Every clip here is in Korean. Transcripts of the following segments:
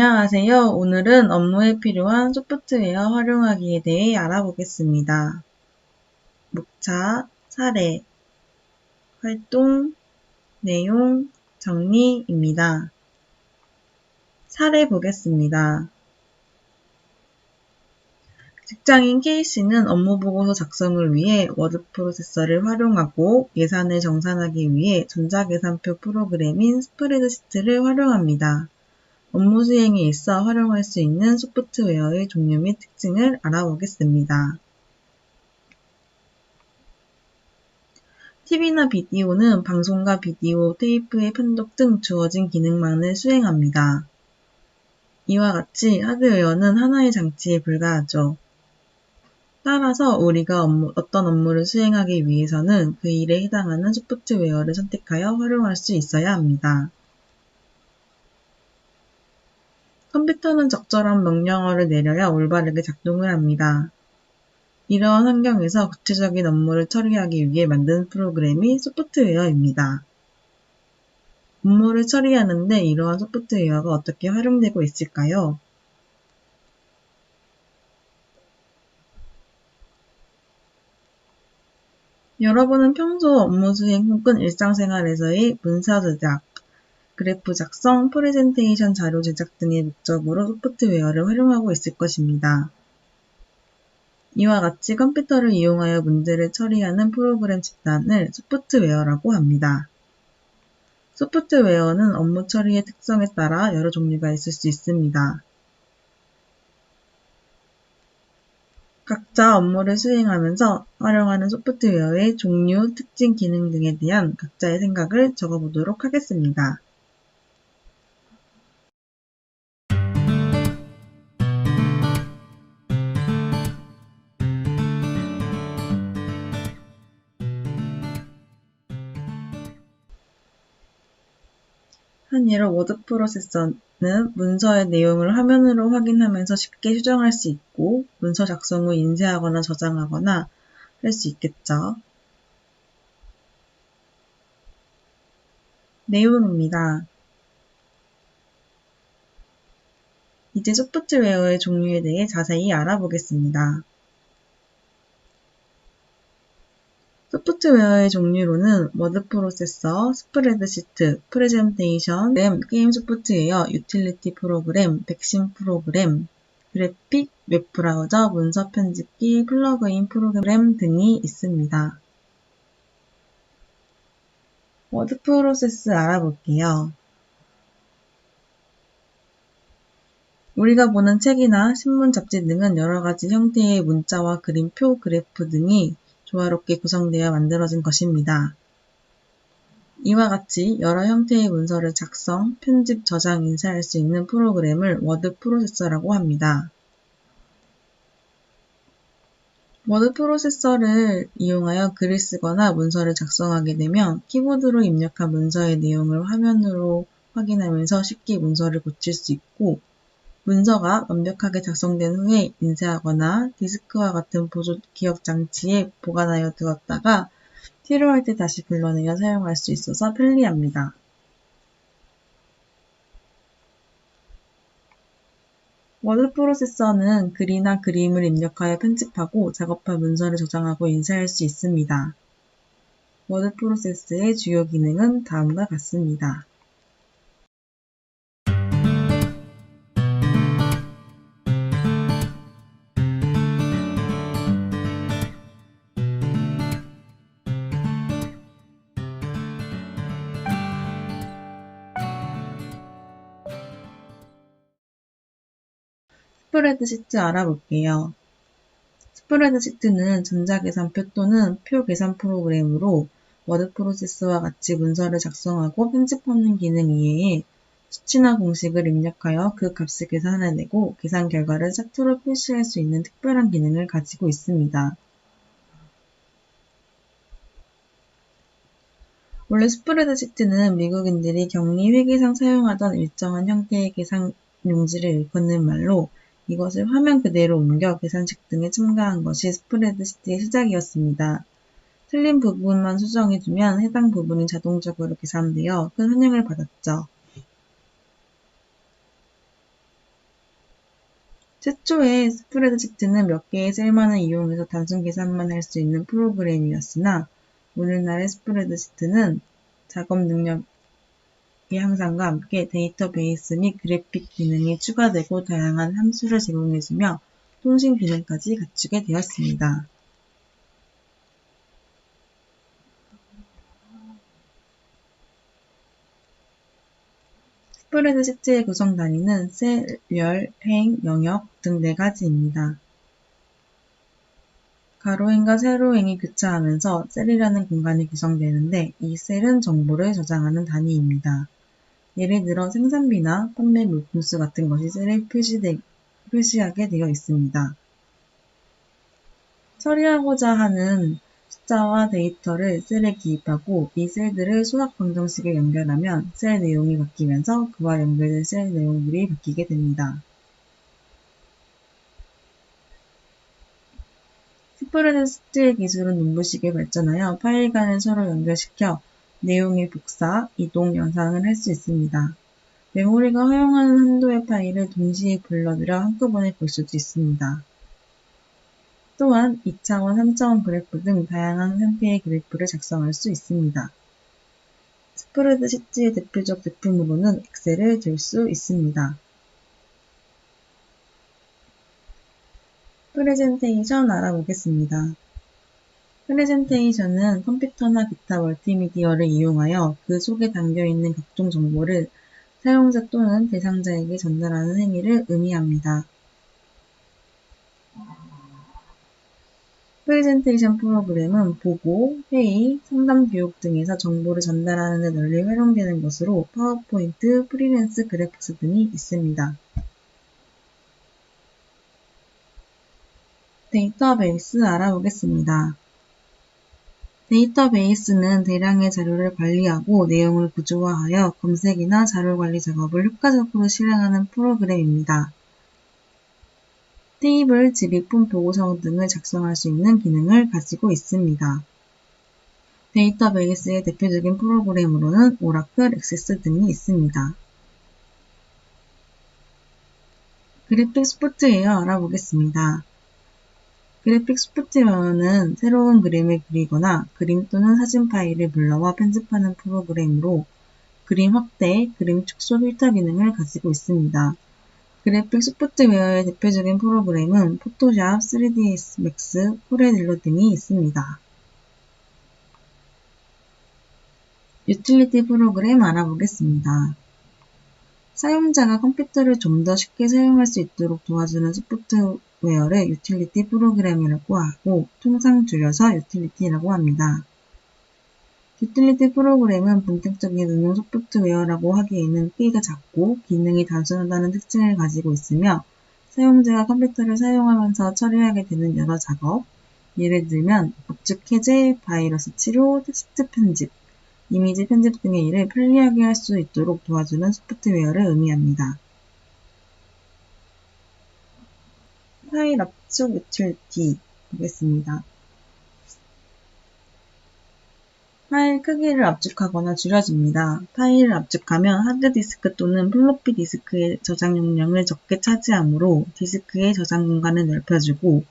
안녕하세요. 오늘은 업무에 필요한 소프트웨어 활용하기에 대해 알아보겠습니다. 목차, 사례, 활동, 내용, 정리입니다. 사례 보겠습니다. 직장인 K씨는 업무 보고서 작성을 위해 워드 프로세서를 활용하고 예산을 정산하기 위해 전자계산표 프로그램인 스프레드시트를 활용합니다. 업무 수행에 있어 활용할 수 있는 소프트웨어의 종류 및 특징을 알아보겠습니다. TV나 비디오는 방송과 비디오, 테이프의 편독 등 주어진 기능만을 수행합니다. 이와 같이 하드웨어는 하나의 장치에 불과하죠. 따라서 우리가 어떤 업무를 수행하기 위해서는 그 일에 해당하는 소프트웨어를 선택하여 활용할 수 있어야 합니다. 컴퓨터는 적절한 명령어를 내려야 올바르게 작동을 합니다. 이러한 환경에서 구체적인 업무를 처리하기 위해 만든 프로그램이 소프트웨어입니다. 업무를 처리하는데 이러한 소프트웨어가 어떻게 활용되고 있을까요? 여러분은 평소 업무 수행 혹은 일상생활에서의 문서 제작, 그래프 작성, 프레젠테이션 자료 제작 등의 목적으로 소프트웨어를 활용하고 있을 것입니다. 이와 같이 컴퓨터를 이용하여 문제를 처리하는 프로그램 집단을 소프트웨어라고 합니다. 소프트웨어는 업무 처리의 특성에 따라 여러 종류가 있을 수 있습니다. 각자 업무를 수행하면서 활용하는 소프트웨어의 종류, 특징, 기능 등에 대한 각자의 생각을 적어보도록 하겠습니다. 한 예로 워드 프로세서는 문서의 내용을 화면으로 확인하면서 쉽게 수정할 수 있고 문서 작성 후 인쇄하거나 저장하거나 할 수 있겠죠. 내용입니다. 이제 소프트웨어의 종류에 대해 자세히 알아보겠습니다. 소프트웨어의 종류로는 워드 프로세서, 스프레드시트, 프레젠테이션, 게임 소프트웨어, 유틸리티 프로그램, 백신 프로그램, 그래픽, 웹브라우저, 문서 편집기, 플러그인 프로그램 등이 있습니다. 워드 프로세스 알아볼게요. 우리가 보는 책이나 신문, 잡지 등은 여러 가지 형태의 문자와 그림, 표, 그래프 등이 조화롭게 구성되어 만들어진 것입니다. 이와 같이 여러 형태의 문서를 작성, 편집, 저장, 인쇄할 수 있는 프로그램을 워드 프로세서라고 합니다. 워드 프로세서를 이용하여 글을 쓰거나 문서를 작성하게 되면 키보드로 입력한 문서의 내용을 화면으로 확인하면서 쉽게 문서를 고칠 수 있고 문서가 완벽하게 작성된 후에 인쇄하거나 디스크와 같은 보조 기억 장치에 보관하여 두었다가 필요할 때 다시 불러내어 사용할 수 있어서 편리합니다. 워드 프로세서는 글이나 그림을 입력하여 편집하고 작업한 문서를 저장하고 인쇄할 수 있습니다. 워드 프로세스의 주요 기능은 다음과 같습니다. 스프레드시트 알아볼게요. 스프레드시트는 전자계산표 또는 표 계산 프로그램으로 워드 프로세스와 같이 문서를 작성하고 편집하는 기능 이외에 수치나 공식을 입력하여 그 값을 계산해내고 계산 결과를 차트로 표시할 수 있는 특별한 기능을 가지고 있습니다. 원래 스프레드시트는 미국인들이 격리 회계상 사용하던 일정한 형태의 계산 용지를 일컫는 말로 이것을 화면 그대로 옮겨 계산식 등에 첨가한 것이 스프레드시트의 시작이었습니다. 틀린 부분만 수정해주면 해당 부분이 자동적으로 계산되어 큰 환영을 받았죠. 최초에 스프레드시트는 몇 개의 셀만을 이용해서 단순 계산만 할 수 있는 프로그램이었으나 오늘날의 스프레드시트는 작업 능력의 향상과 함께 데이터베이스 및 그래픽 기능이 추가되고 다양한 함수를 제공해주며 통신 기능까지 갖추게 되었습니다. 스프레드시트의 구성 단위는 셀, 열, 행, 영역 등 4가지입니다. 가로행과 세로행이 교차하면서 셀이라는 공간이 구성되는데 이 셀은 정보를 저장하는 단위입니다. 예를 들어 생산비나 판매 물품수 같은 것이 셀에 표시하게 되어 있습니다. 처리하고자 하는 숫자와 데이터를 셀에 기입하고 이 셀들을 수학 방정식에 연결하면 셀 내용이 바뀌면서 그와 연결된 셀 내용들이 바뀌게 됩니다. 스프레드시트의 기술은 눈부시게 발전하여 파일 간을 서로 연결시켜 내용의 복사, 이동, 연상을 할 수 있습니다. 메모리가 허용하는 한도의 파일을 동시에 불러들여 한꺼번에 볼 수도 있습니다. 또한 2차원, 3차원 그래프 등 다양한 형태의 그래프를 작성할 수 있습니다. 스프레드시트의 대표적 제품으로는 엑셀을 들 수 있습니다. 프레젠테이션 알아보겠습니다. 프레젠테이션은 컴퓨터나 기타 멀티미디어를 이용하여 그 속에 담겨있는 각종 정보를 사용자 또는 대상자에게 전달하는 행위를 의미합니다. 프레젠테이션 프로그램은 보고, 회의, 상담 교육 등에서 정보를 전달하는 데 널리 활용되는 것으로 파워포인트, 프리랜스 그래픽스 등이 있습니다. 데이터베이스 알아보겠습니다. 데이터베이스는 대량의 자료를 관리하고 내용을 구조화하여 검색이나 자료관리 작업을 효과적으로 실행하는 프로그램입니다. 테이블, 지리품, 보고서 등을 작성할 수 있는 기능을 가지고 있습니다. 데이터베이스의 대표적인 프로그램으로는 오라클, 액세스 등이 있습니다. 그래픽 소프트웨어 알아보겠습니다. 그래픽 소프트웨어는 새로운 그림을 그리거나 그림 또는 사진 파일을 불러와 편집하는 프로그램으로 그림 확대, 그림 축소 필터 기능을 가지고 있습니다. 그래픽 소프트웨어의 대표적인 프로그램은 포토샵, 3ds 맥스, 코레딜러 등이 있습니다. 유틸리티 프로그램 알아보겠습니다. 사용자가 컴퓨터를 좀 더 쉽게 사용할 수 있도록 도와주는 소프트웨어를 유틸리티 프로그램이라고 하고 통상 줄여서 유틸리티라고 합니다. 유틸리티 프로그램은 본격적인 응용 소프트웨어라고 하기에는 크기가 작고 기능이 단순하다는 특징을 가지고 있으며 사용자가 컴퓨터를 사용하면서 처리하게 되는 여러 작업, 예를 들면 압축 해제, 바이러스 치료, 텍스트 편집, 이미지 편집 등의 일을 편리하게 할 수 있도록 도와주는 소프트웨어를 의미합니다. 파일 압축 유틸리티 보겠습니다. 파일 크기를 압축하거나 줄여줍니다. 파일을 압축하면 하드디스크 또는 플로피 디스크의 저장 용량을 적게 차지하므로 디스크의 저장 공간을 넓혀주고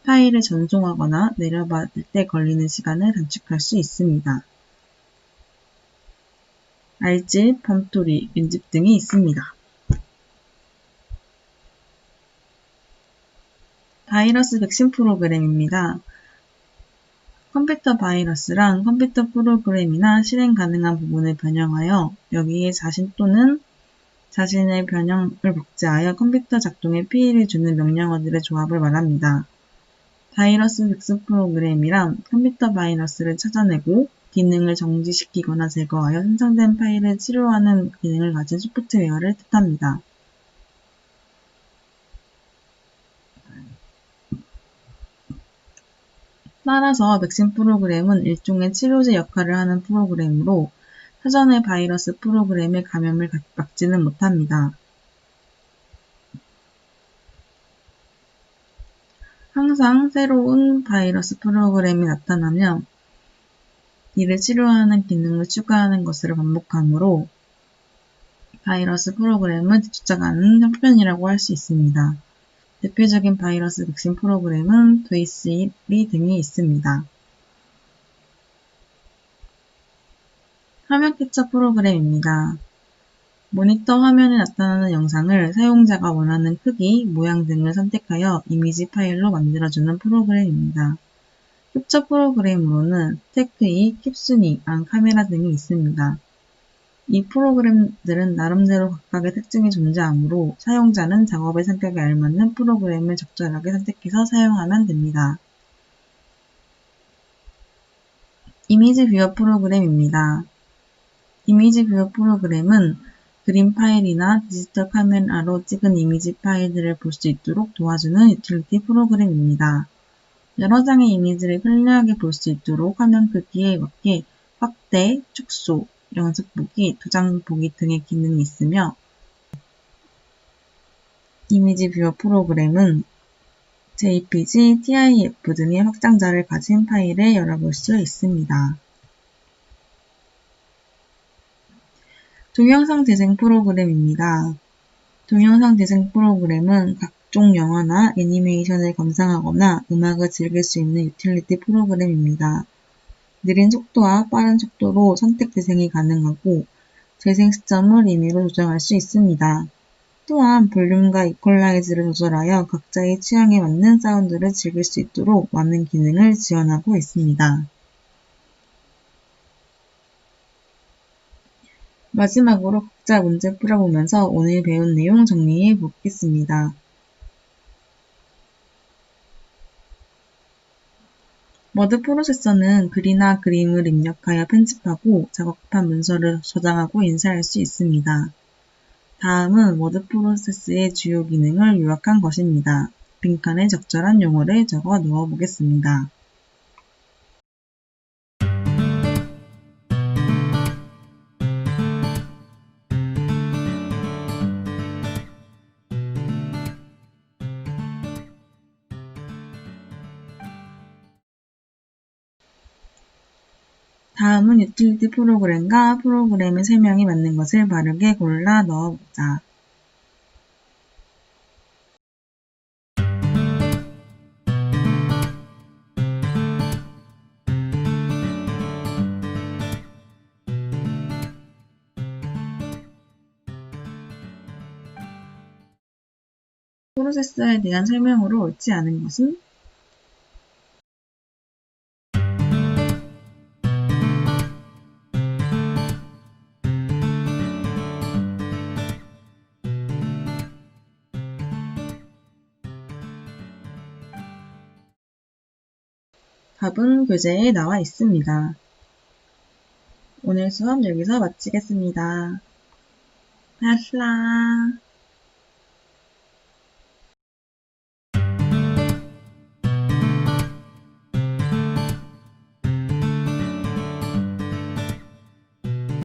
파일을 전송하거나 내려받을 때 걸리는 시간을 단축할 수 있습니다. 알집, 범토리, 윈집 등이 있습니다. 바이러스 백신 프로그램입니다. 컴퓨터 바이러스란 컴퓨터 프로그램이나 실행 가능한 부분을 변형하여 여기에 자신 또는 자신의 변형을 복제하여 컴퓨터 작동에 피해를 주는 명령어들의 조합을 말합니다. 바이러스 백신 프로그램이란 컴퓨터 바이러스를 찾아내고 기능을 정지시키거나 제거하여 생성된 파일을 치료하는 기능을 가진 소프트웨어를 뜻합니다. 따라서 백신 프로그램은 일종의 치료제 역할을 하는 프로그램으로 사전에 바이러스 프로그램의 감염을 막지는 못합니다. 항상 새로운 바이러스 프로그램이 나타나면 이를 치료하는 기능을 추가하는 것을 반복하므로 바이러스 프로그램을 뒤쫓아가는 형편이라고 할 수 있습니다. 대표적인 바이러스 백신 프로그램은 VC1 등이 있습니다. 화면 캡처 프로그램입니다. 모니터 화면에 나타나는 영상을 사용자가 원하는 크기, 모양 등을 선택하여 이미지 파일로 만들어주는 프로그램입니다. 캡처 프로그램으로는 테크2, 캡순이, 안카메라 등이 있습니다. 이 프로그램들은 나름대로 각각의 특징이 존재하므로 사용자는 작업의 성격에 알맞는 프로그램을 적절하게 선택해서 사용하면 됩니다. 이미지 뷰어 프로그램입니다. 이미지 뷰어 프로그램은 그림 파일이나 디지털 카메라로 찍은 이미지 파일들을 볼 수 있도록 도와주는 유틸리티 프로그램입니다. 여러 장의 이미지를 편리하게 볼 수 있도록 화면 크기에 맞게 확대, 축소, 연속 보기, 도장 보기 등의 기능이 있으며 이미지 뷰어 프로그램은 JPG, TIF 등의 확장자를 가진 파일을 열어볼 수 있습니다. 동영상 재생 프로그램입니다. 동영상 재생 프로그램은 각종 영화나 애니메이션을 감상하거나 음악을 즐길 수 있는 유틸리티 프로그램입니다. 느린 속도와 빠른 속도로 선택 재생이 가능하고 재생 시점을 임의로 조정할 수 있습니다. 또한 볼륨과 이퀄라이즈를 조절하여 각자의 취향에 맞는 사운드를 즐길 수 있도록 많은 기능을 지원하고 있습니다. 마지막으로 각자 문제 풀어보면서 오늘 배운 내용 정리해 보겠습니다. 워드 프로세서는 글이나 그림을 입력하여 편집하고 작업한 문서를 저장하고 인쇄할 수 있습니다. 다음은 워드 프로세스의 주요 기능을 요약한 것입니다. 빈칸에 적절한 용어를 적어 넣어 보겠습니다. 다음은 유틸리티 프로그램과 프로그램의 설명이 맞는 것을 바르게 골라 넣어보자. 프로세서에 대한 설명으로 옳지 않은 것은? 답은 교재에 나와 있습니다. 오늘 수업 여기서 마치겠습니다. 다슬라